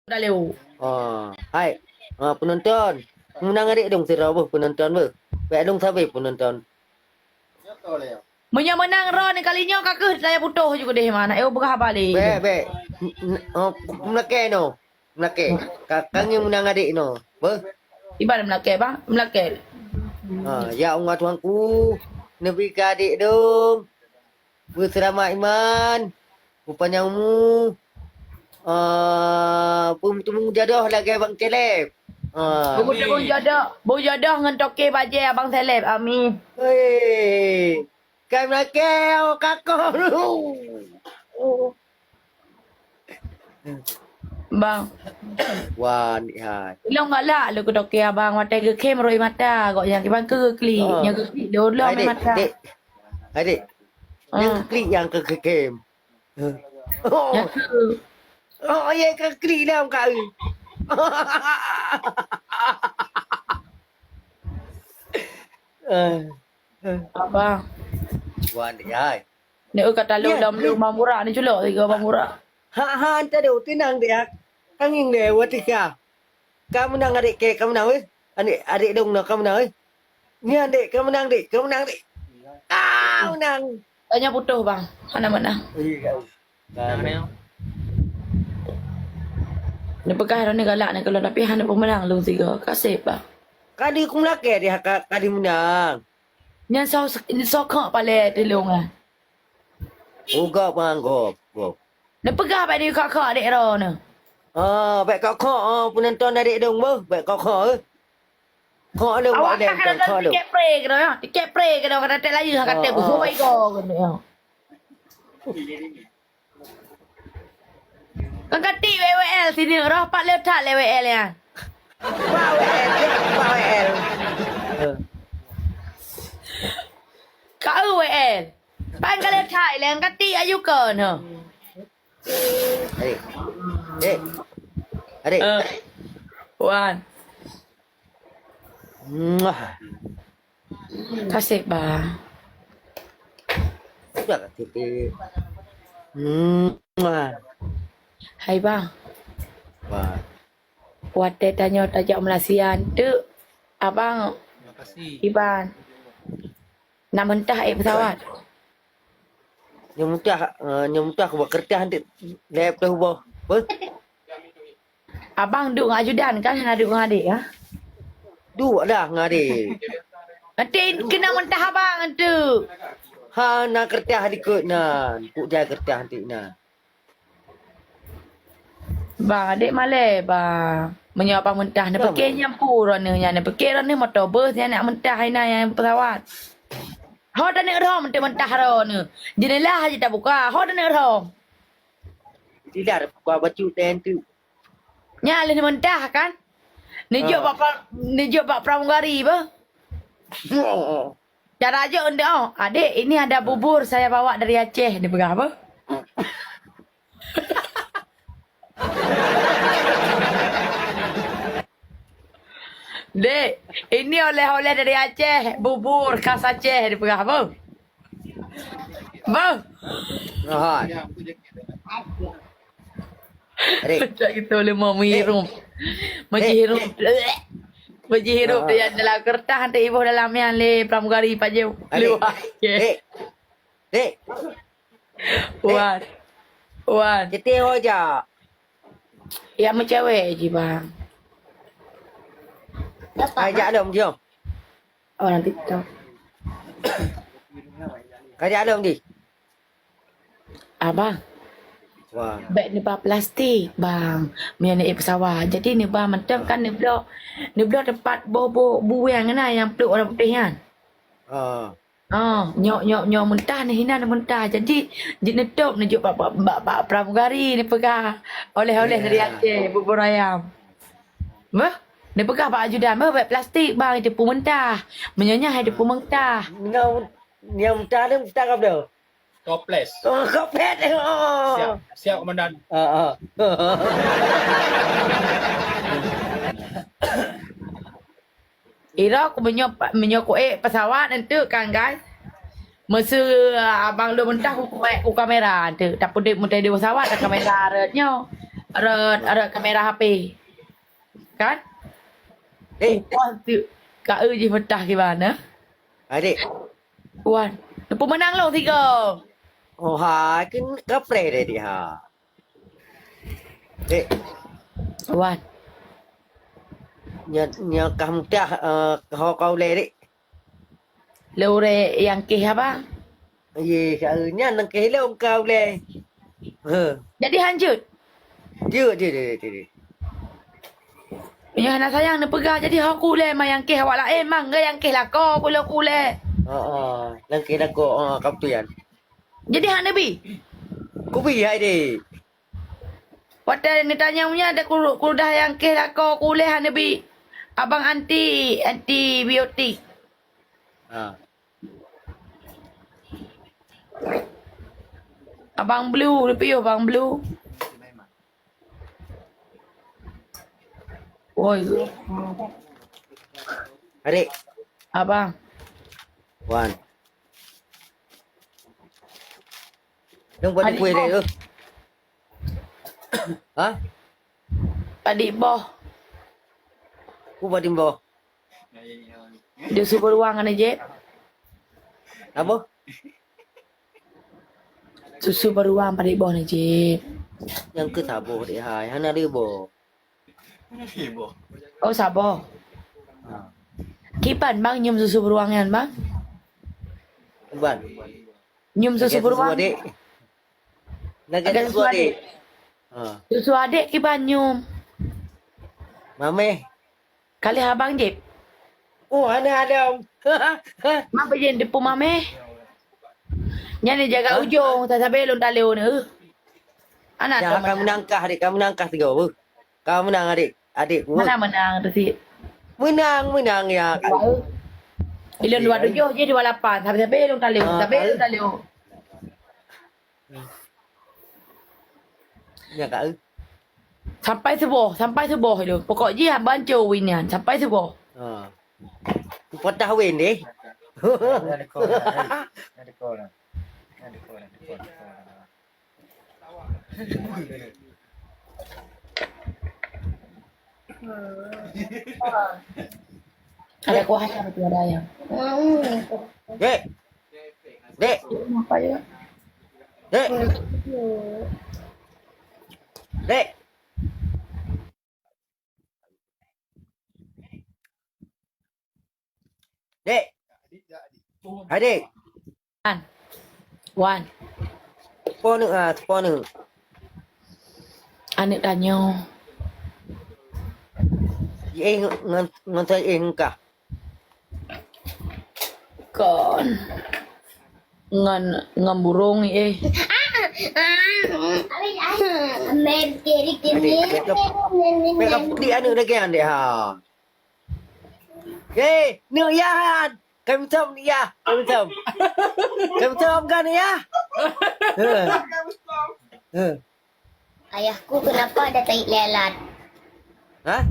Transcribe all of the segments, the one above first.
Dah lewat. Hai. Penonton. Menang adik dong sira penonton ber. Baik dong sabe penonton. Menang menang ron kalinya kakak saya putuh juga deh mana. Berah balik. Baik. Melake no. Melake. Kakang yang menang adik no. Ber. Ibarat melakir bang. Melakir. Ya Allah Tuhanku. Nabi ke adik dong. Berselamat iman. Rupanya Pemutemu jadah lagi abang telep. Bung jadah. Bung jadah dengan toke baje abang seleb. Amin. Hei. Kai melake kakak lu. Bang. Wah, ni hai. Long galak lu ke toke abang mata ke kem roi mata. Gok yang bang ke kli. Yang ke kli dolong mata. Adik. Yang klik yang ke kem. Yang ke Ya ke klik lah kau. abang. Wah, ni hai. Ni kata lu dalam rumah murah ni culok tiga abang murah. Anta deu tenang dia. Kang ing le watika. Kamu menang adik ke kamu menang eh. Adik dong nak kamu menang eh. Ni adik kamu menang dik. Kamu menang dik. Menang. Tanya putuh bang. Mana-mana. Ni pegang ni galak ni kalau tapi hana pemenang lu tiga. Kasih bang. Kadi aku melake dia kadi menang. Yang sokak pale di lu ah. Uga bang gop. Ni pegang apa ni kakak adik ro ni. Baik kakak penonton adik dong ber. Baik kakak eh. Kau ada buat Awak ada kan ada tiket pre ke dah. Tiket pre ke dah kata lagi kata buku baik kau ke dia. Kan kati WWL sini roh pak letak WWL ya. WL. Kau WWL. Pan ka letak yang kati ayu ke no. Adik. Wan. Kasih bang. Sudah kati. Hai bang. Wah. Wate tanya tajak Malaysian tu. Abang. Terima kasih. Iban. Nak mentah pesawat. Yang muntah buat kertas nanti lep tu boh. Abang duk dengan ajudan kan? Nak duk dengan adik ya? Dua dah ngari. Nanti kena mentah abang tu. Nak kertas dikut nan. Puk dia kertas nanti nan. Bang, adik malai bang. Menyak abang mentah. Nak pakai nyampu rana. Nak pakai rana motor bus. Nak mentah yang pesawat. Hau dah nak rom mentah rana. Jendela aja tak buka. Hau dah nak rom. Tidak ada buka baju tentu. Nyala ni mentah kan? Nijuk pak pramugari apa? Cara aja anda adik ini ada bubur saya bawa dari Aceh. Dia pegang apa? Dek, ini oleh-oleh dari Aceh, bubur khas Aceh. Dia pegang apa? Bang. Adik. Macam kita boleh mau menghirup. Macam hirup. Macam hirup dia dalam kertas hantar ibu dalam yang le pramugari pajau. Lewat. Dek. Wan. Kita hoja. Ya macam cewek je bang. Ajak dong jom. Orang TikTok. Ajak dong di. Abang. Wah. Beg ni bah plastik bang. Mian naik pesawat. Jadi ni bah macam kan ni blok tempat buang kan yang peluk orang putih kan. Nyok mentah ni hina mentah. Jadi di netup ni juk pak pramugari ni pegang oleh-oleh dari Aceh bubur ayam. Mah? Ni pegang pak ajudan beg plastik bang itu pun mentah. Menyonyah itu pun mentah. Yang mentah ni mentah apa dah? Toples. Kopet. Siap komandan. Ira aku menyokok pesawat nanti kan guys. Masa abang lu mentah aku kamera tu. Tak pun dia pesawat ada kamera nya. ada kamera HP. Kan? Wah, tu. Kak je petah gimana? Adik. Wan. Lepas menang lo 3. Oh ha, kan kapre deh dia. Ha. Dek, Wan. nya kamu dah kau le dek. Lore yang ke apa? Ye, nya nang ke lo kau le. Jadi hancur. Dia. Yang anak sayang nak pegang jadi aku le yang ke awak lain mang yang ke lah kau pula aku le. Nang ke dah ko kau tu yan. Jadi hak Nabi. Ku bi hai dek. Waktu ni tanya punya ada kudah yang ke lah kau kule hak Nabi. Abang antibiotik. Abang blue, lebih abang blue. Oi, Adik, abang. Wan. Nang buat Adik kuih kau. dek tu. Ha? Adik boh. Ku buat timbo. Dia super ruangan aja. Apa? Susu beruang pada ibu ni je. Yang ke sabo dek hai. Hana dia bo. Oh sabar. Kipan bang nyium susu beruangan bang. Wan. Nyium susu beruang. Dek. Lagi Ada susu susu dek. Susu adik kipan nyium. Mame. Kali abang je. Oh, ana ada. Mak pergi depu mame. Nyani jaga ujung tak sampai lon taleu ni. Anak Jangan kamu nangkah adik, kamu nangkah tiga bu. Kamu menang adik, adik. mana menang tu si. Menang ya. Ilon 27 je 28 sampai lon taleu, sampai lon taleu. Ya kak. Sampai subuh itu. Pokok je bancu winian sampai subuh. Patah win deh. Ada kuah apa ada ayam. Dek. Dek. Apa ya? Dek. Dek. Dek. Adik. Wan. Sepon. Anak tanya. Ngantai kah? Kon. Ngan burung eh. Mereka putih anu lagi ande ha. Hey, nu ya. Kami tom ya. Kami tom kan ya. Ayahku kenapa ada tai lalat? Hah?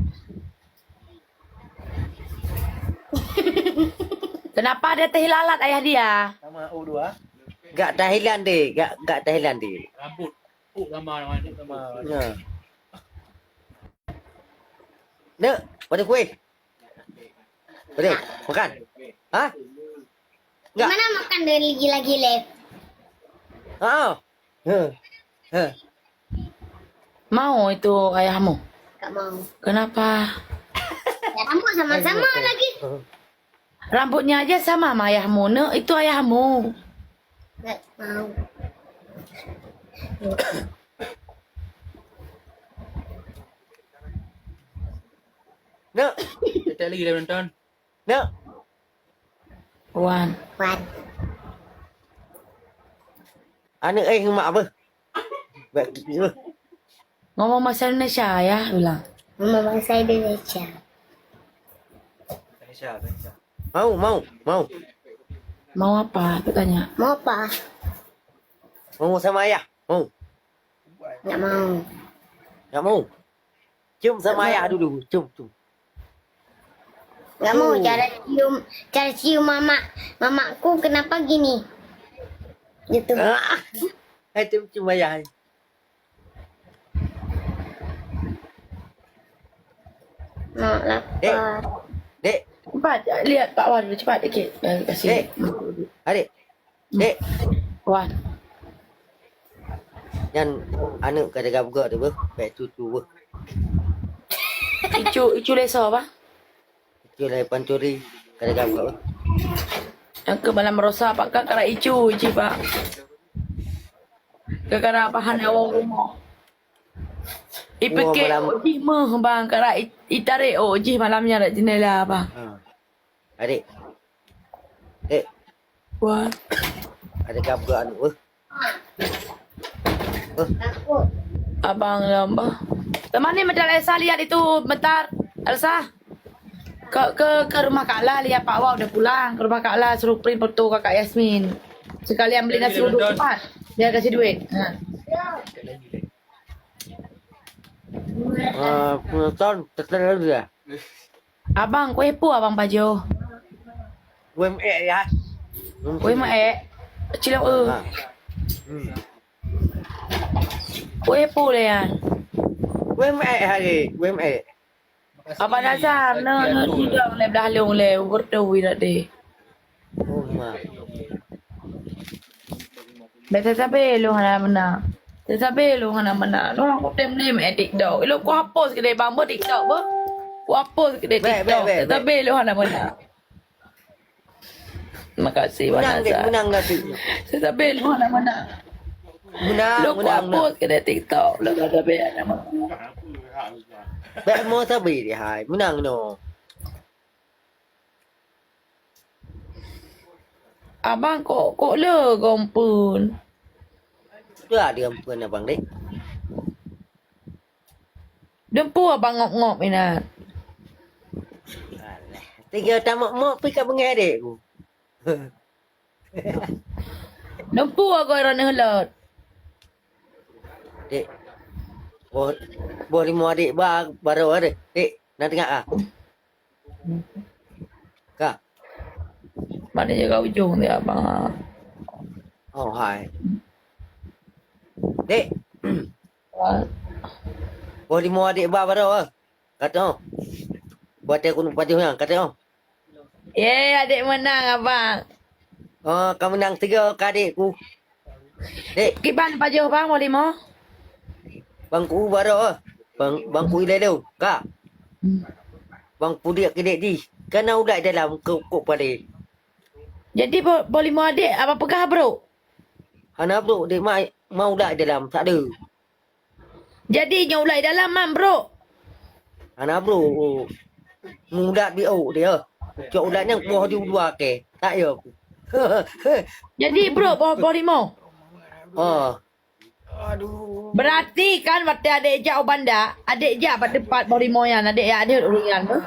Kenapa ada teh lalat ayah dia? Sama U2. Gak Thailand deh, gak Thailand deh. Rambut. Nama nama. Ya. Nek, pada kuih. Pada, makan. Hah? Enggak. Gimana makan dari gila-gila? Mau itu ayahmu? Gak mau. Kenapa? Ya rambut sama-sama lagi. Rambutnya aja sama sama ayahmu. Nek, itu ayahmu. Gak mau. Nek, Kita lagi dah nonton. nek. Wan. Wan. Anak mak apa? Baik gitu. Ngomong bahasa Indonesia ya, bilang. Mama bangsa Indonesia. Mau. Mau apa? Aku tanya. Mau apa? Mau sama ayah. Mau. Gak mau. Gak mau. Cium sama ayah dulu. Cium. Gak mau cara cium mamaku kenapa gini? Gitu. Cium ayah. Mak lapar. Dek, Cepat, lihat Pak Wan dulu, cepat sikit. Kasih. Dek. adik. Dek, Wan. yang anak kada gabga tu ber, baik cucu ber. Icu leso apa? Cucu lai pancuri kada gabga ber. Yang ke malam rosa Pak Kak kara icu Pak. Kekara pahan awak rumah. Ipeke malam. oji meh bang kara itare oji malamnya dak jendela apa. Ha. Adik. Dek, Wan. ada gabga anak ber. Takut. Abang lamba. Teman ni medal Elsa lihat itu bentar. Elsa. Ke rumah Kak La lihat Pak Wah udah pulang. Ke rumah Kak La suruh print foto Kakak Yasmin. Sekalian beli nasi uduk cepat. Dia kasih duit. Ha. Penonton terkenal dia. Abang kue pu abang Pajo. WME ya. Kue mak Cilau Ha. Kue pu le yan. WME hari, WME. Apa dasar na tidak le dah le urdo wira de. Oh, ma. Beta sabe lo hana mana. Sabe lo hana mana. Lo aku tem ni me TikTok. Lo ku hapus ke de bang bo TikTok bo. Ku hapus ke de TikTok. Sabe lo hana mana. Terima kasih Menang dek, Wanasa. menang nanti. Sabe lo hana mana. Menang, Lo ku menang. hapus ke de TikTok. Lo dah sabe hana mana. Baik mau sabi dia hai, menang no. Abang kok le gompun. Dah dia ampun abang dek. Dempu abang ngop-ngop ni nak. Alah, tiga tamak mak pergi kat bengai dek ku. Dempu aku orang helot. Dek. Boleh mau adik baru ada. Dek, nak tengok ah. Kak. Mana jaga ujung dia abang. Oh hai. Dek, boleh mau adik baru ah. Kata oh. Buat aku nak paju yang kata oh. Adik menang abang. Oh, kau menang 3 ke adikku. Dek, Kiban pajuh bang mau lima. bangku baru ah. Bangku ilai tu. Kak. Bang pudik ke dek di. Kena ulat dalam kok pada. Jadi boleh mau adik apa pegah bro? Hana bro, dek mai mau ulat dalam tak ada. Jadi nyulai dalam man bro. Hana bro. Mudat dia dia. Cok ulatnya buah di dua ke. Tak ya. Jadi bro boleh mau. Oh. Berarti kan waktu adik jauh banda, adik jauh pada tempat boleh mau yang adik ya ada urusan tu.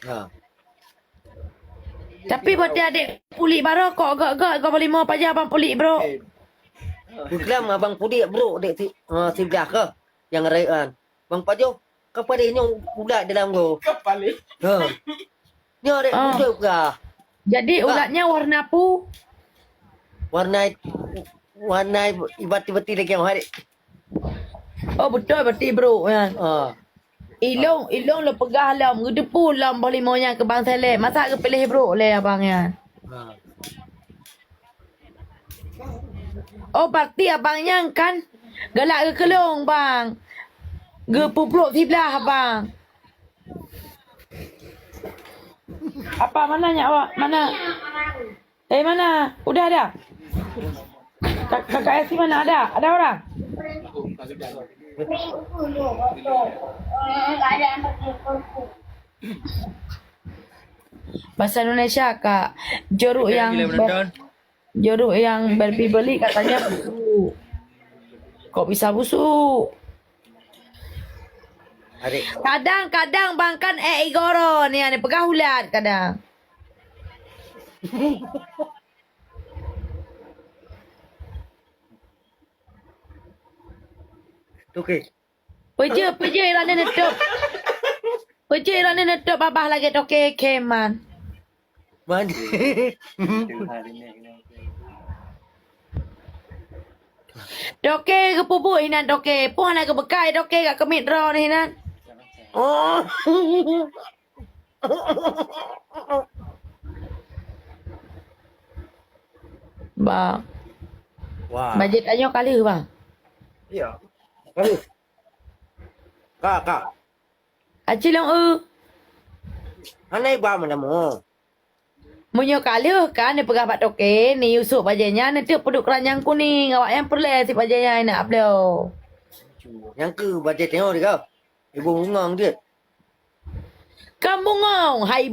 Ha. Tapi waktu adik pulih baru kok agak boleh mau pajak abang pulih bro. Buklam abang pudik bro dek sebelah ke yang raian. Bang Pajo, kepada ini ulat dalam go. Kepala. Ha. Ni dek Ah. pudik ke. Jadi ulatnya warna pu. Warna ibati-bati lagi yang hari. Oh betul berarti bro kan. Ha. Ilong le pegah lam, gedepu lam boleh mau yang ke bang Saleh. Masa ke pilih bro le abang ya. Ha. Oh berarti abang yang kan galak ke kelong bang. Gepupluk sebelah abang. Apa mananya awak? Mana? Mana? Udah ada? Kakak Esi mana ada? Ada orang? Bahasa Indonesia kak. Jeruk yang beli katanya busuk. Kok bisa busuk? Adik. Kadang-kadang bang kan igoro ni ane pegah ulat kadang. Okey. Peje irane netup. Peje irane netup babah lagi toke keman. Mana? Toke ke pupu hinan toke. Puan nak ke bekai toke kat kemit ro ni hinan. Oh. Bang. Wah. Bajet ayo kali bang. Iya. Kali. Kak. Acil long Anai ba mana mo? Munyo kali kan ni pegah pak toke ni Yusuf bajanya ni tu peduk keranyang kuning awak yang perle si bajanya nak apleo. Yang ke budget tengok dia kau. Ibu ngong dia. Kamu ngong hai